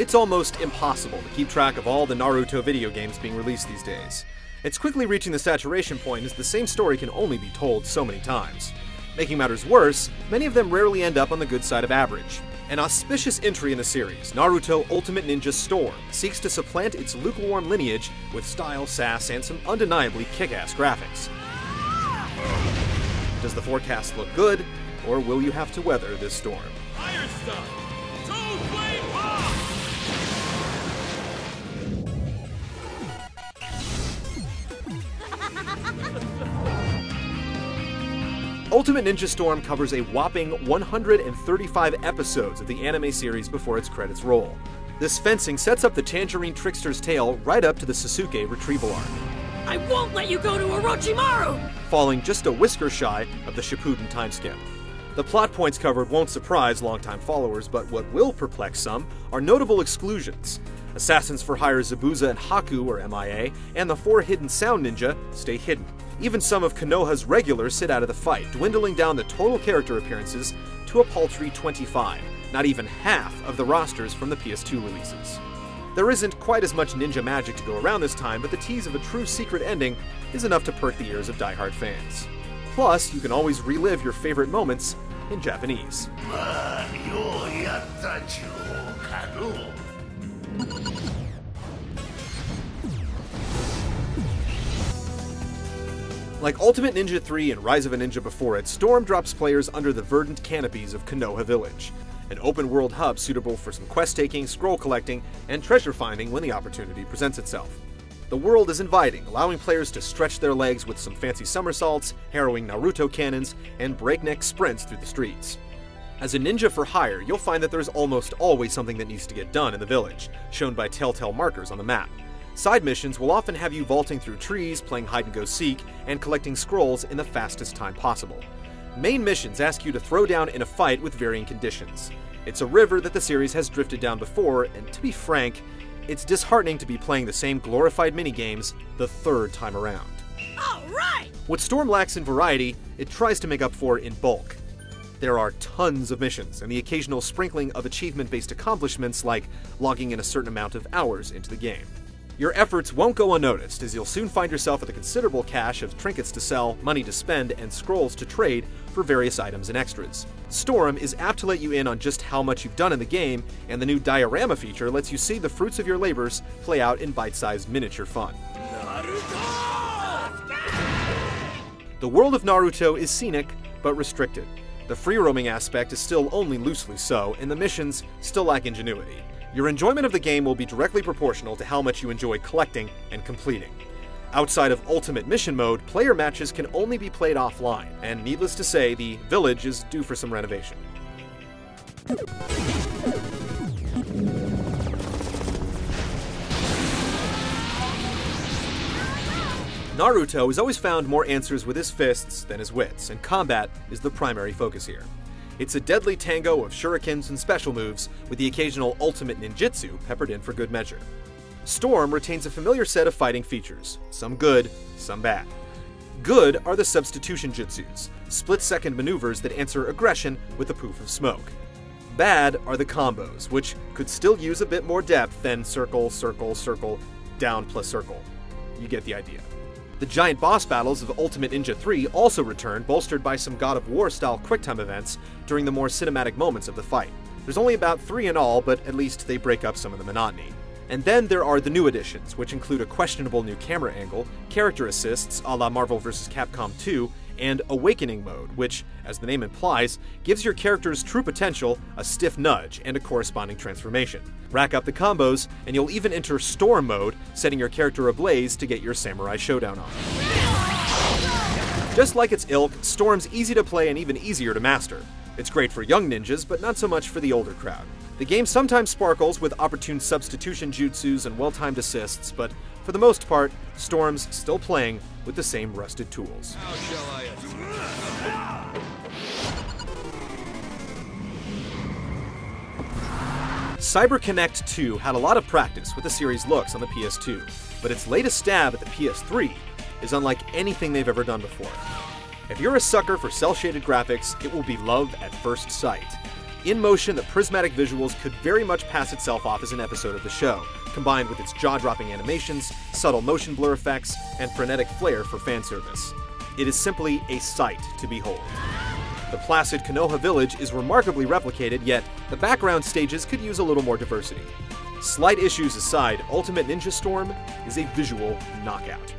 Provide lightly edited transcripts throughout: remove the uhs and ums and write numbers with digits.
It's almost impossible to keep track of all the Naruto video games being released these days. It's quickly reaching the saturation point as the same story can only be told so many times. Making matters worse, many of them rarely end up on the good side of average. An auspicious entry in the series, Naruto Ultimate Ninja Storm, seeks to supplant its lukewarm lineage with style, sass, and some undeniably kick-ass graphics. Does the forecast look good, or will you have to weather this storm? Fire stuff! Two flame bomb! Ultimate Ninja Storm covers a whopping 135 episodes of the anime series before its credits roll. This fencing sets up the Tangerine Trickster's tale right up to the Sasuke retrieval arc. I won't let you go to Orochimaru! Falling just a whisker shy of the Shippuden timeskip. The plot points covered won't surprise longtime followers, but what will perplex some are notable exclusions. Assassins for Hire Zabuza and Haku are MIA, and the 4 hidden sound ninja stay hidden. Even some of Konoha's regulars sit out of the fight, dwindling down the total character appearances to a paltry 25, not even half of the rosters from the PS2 releases. There isn't quite as much ninja magic to go around this time, but the tease of a true secret ending is enough to perk the ears of diehard fans. Plus, you can always relive your favorite moments in Japanese. Like Ultimate Ninja 3 and Rise of a Ninja before it, Storm drops players under the verdant canopies of Konoha Village, an open-world hub suitable for some quest-taking, scroll collecting, and treasure finding when the opportunity presents itself. The world is inviting, allowing players to stretch their legs with some fancy somersaults, harrowing Naruto cannons, and breakneck sprints through the streets. As a ninja for hire, you'll find that there's almost always something that needs to get done in the village, shown by telltale markers on the map. Side missions will often have you vaulting through trees, playing hide-and-go-seek, and collecting scrolls in the fastest time possible. Main missions ask you to throw down in a fight with varying conditions. It's a river that the series has drifted down before, and to be frank, it's disheartening to be playing the same glorified minigames the 3rd time around. Alright! What Storm lacks in variety, it tries to make up for in bulk. There are tons of missions, and the occasional sprinkling of achievement-based accomplishments like logging in a certain amount of hours into the game. Your efforts won't go unnoticed, as you'll soon find yourself with a considerable cache of trinkets to sell, money to spend, and scrolls to trade for various items and extras. Storm is apt to let you in on just how much you've done in the game, and the new diorama feature lets you see the fruits of your labors play out in bite-sized miniature fun. Naruto! The world of Naruto is scenic, but restricted. The free-roaming aspect is still only loosely so, and the missions still lack ingenuity. Your enjoyment of the game will be directly proportional to how much you enjoy collecting and completing. Outside of Ultimate Mission Mode, player matches can only be played offline, and needless to say, the village is due for some renovation. Naruto has always found more answers with his fists than his wits, and combat is the primary focus here. It's a deadly tango of shurikens and special moves, with the occasional ultimate ninjutsu peppered in for good measure. Storm retains a familiar set of fighting features, some good, some bad. Good are the substitution jutsus, split-second maneuvers that answer aggression with a poof of smoke. Bad are the combos, which could still use a bit more depth than circle, circle, circle, down plus circle. You get the idea. The giant boss battles of Ultimate Ninja 3 also return, bolstered by some God of War-style QuickTime events during the more cinematic moments of the fight. There's only about 3 in all, but at least they break up some of the monotony. And then there are the new additions, which include a questionable new camera angle, character assists a la Marvel vs. Capcom 2, and Awakening Mode, which, as the name implies, gives your character's true potential a stiff nudge and a corresponding transformation. Rack up the combos, and you'll even enter Storm Mode, setting your character ablaze to get your Samurai Showdown on. Just like its ilk, Storm's easy to play and even easier to master. It's great for young ninjas, but not so much for the older crowd. The game sometimes sparkles with opportune substitution jutsus and well-timed assists, but for the most part, Storm's still playing with the same rusted tools. How shall I CyberConnect 2 had a lot of practice with the series' looks on the PS2, but its latest stab at the PS3 is unlike anything they've ever done before. If you're a sucker for cel-shaded graphics, it will be love at first sight. In motion, the prismatic visuals could very much pass itself off as an episode of the show, combined with its jaw-dropping animations, subtle motion blur effects, and frenetic flair for fan service. It is simply a sight to behold. The placid Konoha village is remarkably replicated, yet the background stages could use a little more diversity. Slight issues aside, Ultimate Ninja Storm is a visual knockout.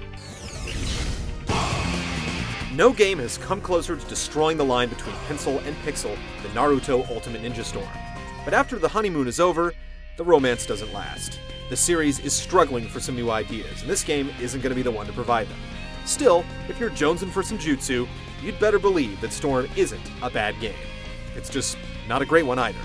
No game has come closer to destroying the line between pencil and pixel than Naruto Ultimate Ninja Storm. But after the honeymoon is over, the romance doesn't last. The series is struggling for some new ideas, and this game isn't going to be the one to provide them. Still, if you're jonesing for some jutsu, you'd better believe that Storm isn't a bad game. It's just not a great one either.